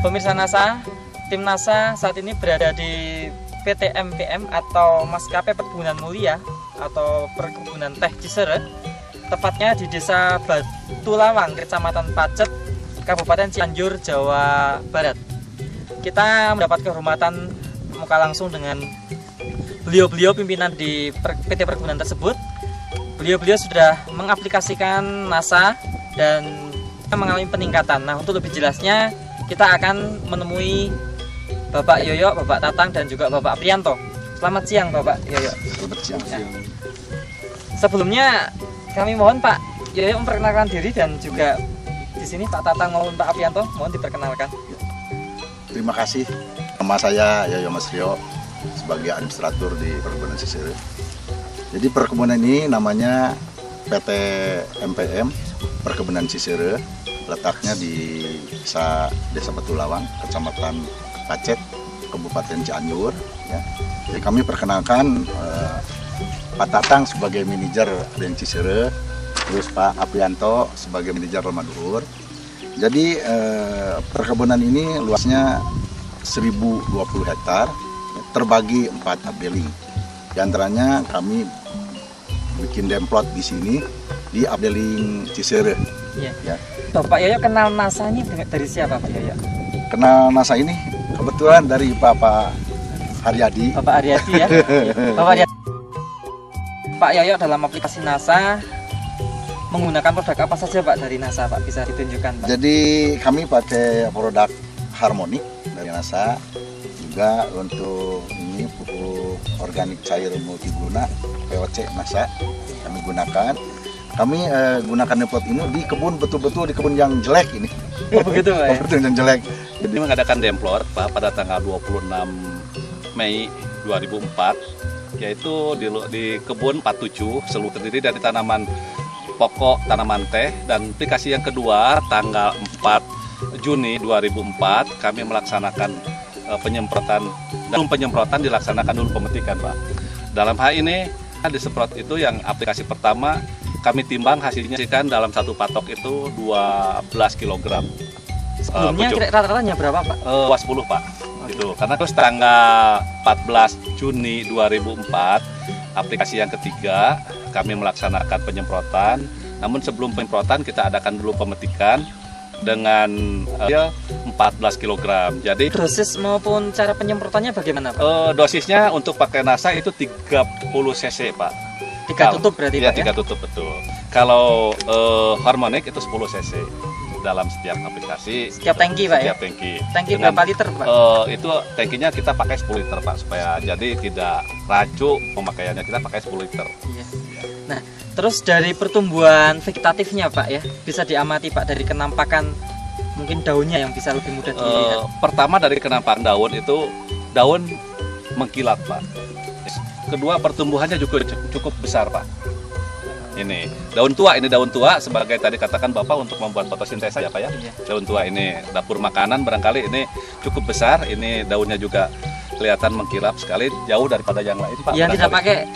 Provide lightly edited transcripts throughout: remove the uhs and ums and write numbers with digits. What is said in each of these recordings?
Pemirsa NASA, tim NASA saat ini berada di PT MPM atau Maskapai Perkebunan Mulia atau Perkebunan Teh Cisere, tepatnya di Desa Batulawang, Kecamatan Pacet, Kabupaten Cianjur, Jawa Barat. Kita mendapat kehormatan muka langsung dengan beliau-beliau pimpinan di PT Perkebunan tersebut. Beliau-beliau sudah mengaplikasikan NASA dan mengalami peningkatan. Nah, untuk lebih jelasnya kita akan menemui Bapak Yoyo, Bapak Tatang, dan juga Bapak Aprianto. Selamat siang Bapak Yoyo. Selamat siang. Ya. Sebelumnya kami mohon Pak Yoyo memperkenalkan diri dan juga di sini Pak Tatang maupun Pak Aprianto mohon diperkenalkan. Terima kasih. Nama saya Yoyo Mas Rio sebagai administrator di Perkebunan Cisere. Jadi perkebunan ini namanya PT MPM Perkebunan Cisere, letaknya di Desa Batulawang, Kecamatan Pacet, Kabupaten Cianjur. Ya. Jadi kami perkenalkan Pak Tatang sebagai manajer di Cisere, terus Pak Aprianto sebagai manajer Romaduhur. Jadi perkebunan ini luasnya 1020 hektar, terbagi 4 updeling. Di antaranya kami bikin demplot di sini di updeling Cisere. Ya. Ya. Bapak Yoyo kenal NASA ini dari siapa Pak Yoyo? Kenal NASA ini kebetulan dari Bapak Haryadi. Bapak Haryadi ya. Bapak Haryadi. Pak Yoyo dalam aplikasi NASA menggunakan produk apa saja Pak dari NASA Pak? Bisa ditunjukkan Pak? Jadi kami pakai produk Harmonic dari NASA, juga untuk ini pupuk organik cair multiguna POC NASA kami gunakan. Kami gunakan demplot ini di kebun, betul-betul di kebun yang jelek ini. Oh begitu Pak ya? Betul yang jelek. Jadi mengadakan demplot Pak pada tanggal 26 Mei 2004, yaitu di kebun 47 seluruh terdiri dari tanaman pokok, tanaman teh. Dan aplikasi yang kedua tanggal 4 Juni 2004 kami melaksanakan penyemprotan. Sebelum penyemprotan dilaksanakan dulu pemetikan Pak. Dalam hal ini disemprot itu yang aplikasi pertama kami timbang hasilnya kan dalam satu patok itu 12 kg. Sebelumnya rata-ratanya berapa Pak? 10 Pak. Gitu. Karena terus tanggal 14 Juni 2004 aplikasi yang ketiga kami melaksanakan penyemprotan. Namun sebelum penyemprotan kita adakan dulu pemetikan dengan 14 kg. Jadi dosis maupun cara penyemprotannya bagaimana Pak? Dosisnya untuk pakai NASA itu 30 cc Pak. 3 tutup berarti ya, Pak ya? 3 tutup betul. Kalau Harmonic itu 10 cc dalam setiap aplikasi. Setiap tangki Pak ya? Setiap tangki. Tangki Dengan, berapa liter Pak? Itu tangkinya kita pakai 10 liter Pak, supaya jadi tidak rancu pemakaiannya, kita pakai 10 liter. Iya. Nah, terus dari pertumbuhan vegetatifnya Pak ya, bisa diamati Pak dari kenampakan mungkin daunnya yang bisa lebih mudah dilihat. Pertama dari kenampakan daun itu daun mengkilat Pak. Kedua pertumbuhannya juga cukup besar Pak. Ini daun tua sebagai tadi katakan Bapak untuk membuat fotosintesa ya Pak ya. Iya. Daun tua ini dapur makanan barangkali ini cukup besar. Ini daunnya juga kelihatan mengkilap sekali, jauh daripada yang lain Pak. Yang tidak pakai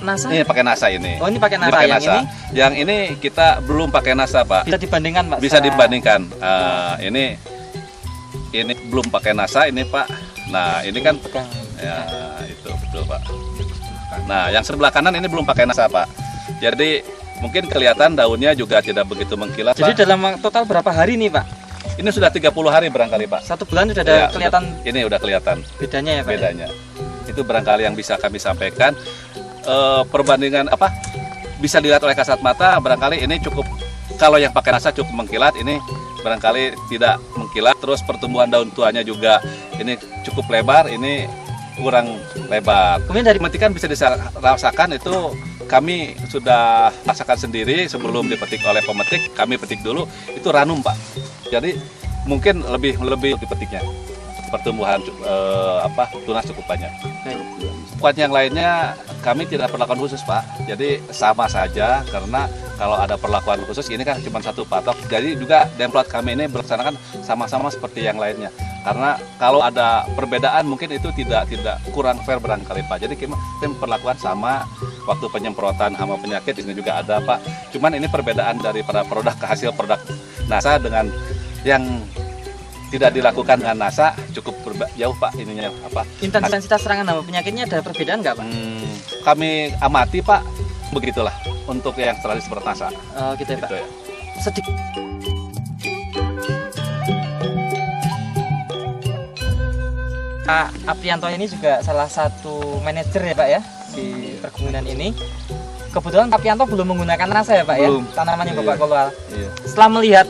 NASA? Ini pakai NASA ini. Oh ini pakai NASA. Pakai yang NASA. ini? Yang ini kita belum pakai NASA Pak. Bisa dibandingkan Pak? Bisa dibandingkan. Ini belum pakai NASA ini Pak. Nah ini kan ya itu betul Pak. Nah yang sebelah kanan ini belum pakai NASA Pak. Jadi mungkin kelihatan daunnya juga tidak begitu mengkilat. Jadi Pak. dalam total berapa hari nih Pak? Ini sudah 30 hari barangkali Pak. 1 bulan sudah ada Ya, kelihatan. Ini udah kelihatan Bedanya ya Pak? bedanya. Itu barangkali yang bisa kami sampaikan. Perbandingan apa? Bisa dilihat oleh kasat mata. Barangkali ini cukup. Kalau yang pakai NASA cukup mengkilat, ini barangkali tidak mengkilat. Terus pertumbuhan daun tuanya juga ini cukup lebar. Ini kurang lebar. Kemudian dari Metikan bisa dirasakan itu kami sudah rasakan sendiri sebelum dipetik oleh pemetik. Kami petik dulu itu ranum Pak. Jadi mungkin lebih dipetiknya. Pertumbuhan tunas cukup banyak. Buat yang lainnya kami tidak perlakuan khusus Pak. Jadi sama saja karena kalau ada perlakuan khusus ini kan cuma satu patok. Jadi juga demplot kami ini berlaksanakan sama-sama seperti yang lainnya. Karena kalau ada perbedaan mungkin itu tidak kurang fair barangkali Pak. Jadi kita perlakuan sama waktu penyemprotan hama penyakit ini juga ada Pak. Cuman ini perbedaan daripada produk ke hasil produk NASA dengan yang tidak dilakukan dengan NASA cukup jauh Pak ininya apa. Intensitas serangan hama penyakitnya ada perbedaan nggak Pak? Kami amati Pak, begitulah untuk yang terjadi seperti NASA. Oh gitu ya Pak. Gitu ya. Sedikit. Pak Aprianto ini juga salah satu manajer ya Pak ya di perkebunan ini. Kebetulan Pak Aprianto belum menggunakan NASA ya Pak Belum. ya, tanamannya Iya. Bapak kelola. Iya. Setelah melihat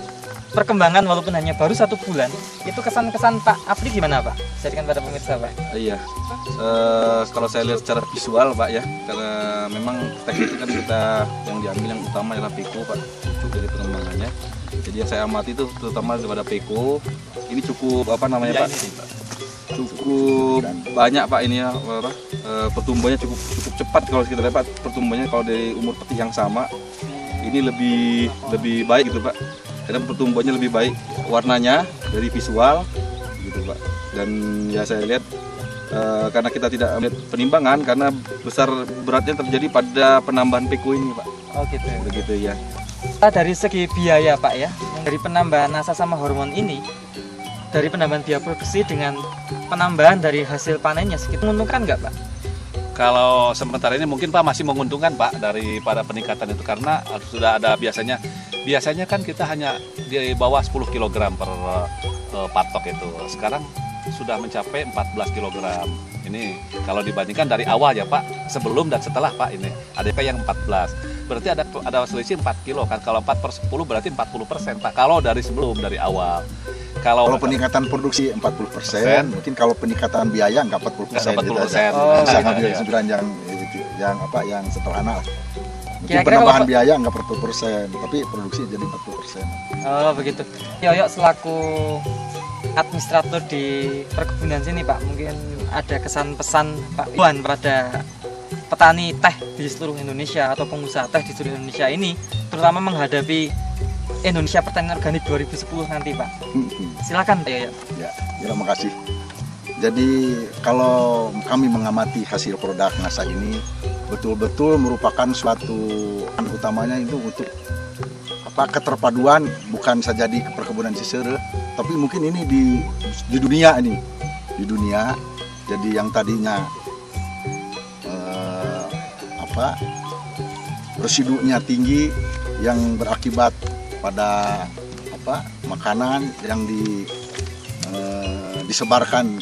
perkembangan walaupun hanya baru 1 bulan, itu kesan-kesan Pak Apri gimana Pak? Jadikan pada pemirsa Pak. Iya, kalau saya lihat secara visual Pak ya, karena memang teknik itu kan kita yang diambil yang utama adalah peko Pak, cukup dari pengembangannya. Jadi yang saya amati itu terutama daripada peko, ini cukup apa namanya Pak? Cukup banyak Pak ini ya, pertumbuhannya cukup cepat kalau kita lihat Pak, pertumbuhannya kalau dari umur peti yang sama, ini lebih baik gitu Pak. Karena pertumbuhannya lebih baik, warnanya dari visual gitu Pak. Dan ya saya lihat karena kita tidak melihat penimbangan karena besar beratnya terjadi pada penambahan peko ini Pak. Oh gitu. Begitu ya. Dari segi biaya Pak ya, dari penambahan NASA sama hormon ini, dari penambahan biaya produksi dengan penambahan dari hasil panennya sekitar menguntungkan nggak Pak? Kalau sementara ini mungkin Pak masih menguntungkan Pak daripada peningkatan itu karena sudah ada biasanya kan kita hanya di bawah 10 kg per patok itu. Sekarang sudah mencapai 14 kg. Ini kalau dibandingkan dari awal ya Pak, sebelum dan setelah Pak ini ada yang 14. Berarti ada selisih 4 kilo kan. Kalau 4/10 berarti 40% Pak. Kalau dari sebelum dari awal. Kalau peningkatan produksi 40%, mungkin kalau peningkatan biaya nggak 40%. 40%. Bisa ngambil kesimpulan yang sederhana lah. Mungkin Kira-kira penambahan kalau biaya nggak 40%, tapi produksi jadi 40%. Oh begitu. Yoyo selaku administrator di perkebunan sini Pak, mungkin ada kesan pesan Pak Iwan pada petani teh di seluruh Indonesia atau pengusaha teh di seluruh Indonesia ini, terutama menghadapi Indonesia Pertanian Organik 2010 nanti Pak. Silakan Pak Yoyo. Ya, terima kasih. Jadi kalau kami mengamati hasil produk NASA ini betul-betul merupakan suatu utamanya itu untuk keterpaduan bukan saja di perkebunan Cisere, tapi mungkin ini di dunia ini, di dunia. Jadi yang tadinya residunya tinggi yang berakibat pada makanan yang disebarkan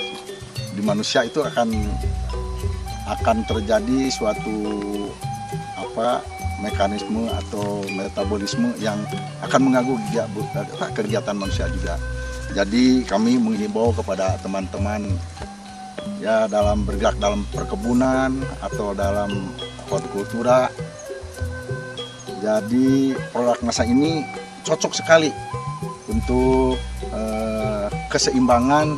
di manusia itu akan terjadi suatu mekanisme atau metabolisme yang akan mengganggu kegiatan manusia juga. Jadi kami menghimbau kepada teman-teman ya dalam bergerak dalam perkebunan atau dalam hortikultura. Jadi produk NASA ini cocok sekali untuk keseimbangan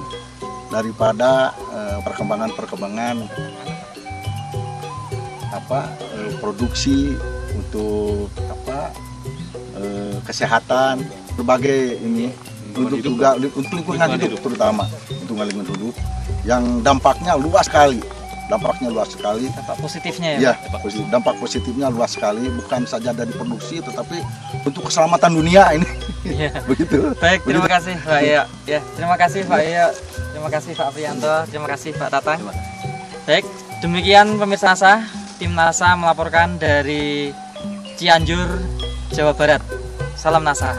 daripada perkembangan produksi untuk kesehatan berbagai ini untuk juga untuk lingkungan hidup terutama untuk lingkungan hidup yang dampaknya luas sekali. Dampak positifnya ya? Ya, dampak positifnya luas sekali, bukan saja dari produksi tetapi untuk keselamatan dunia ini. Ya. Begitu. Baik, terima kasih Pak Yoyo. Ya, terima kasih Pak Yoyo. Terima kasih Pak Aprianto, terima kasih Pak Tatang. Baik, demikian pemirsa NASA, tim NASA melaporkan dari Cianjur, Jawa Barat. Salam NASA.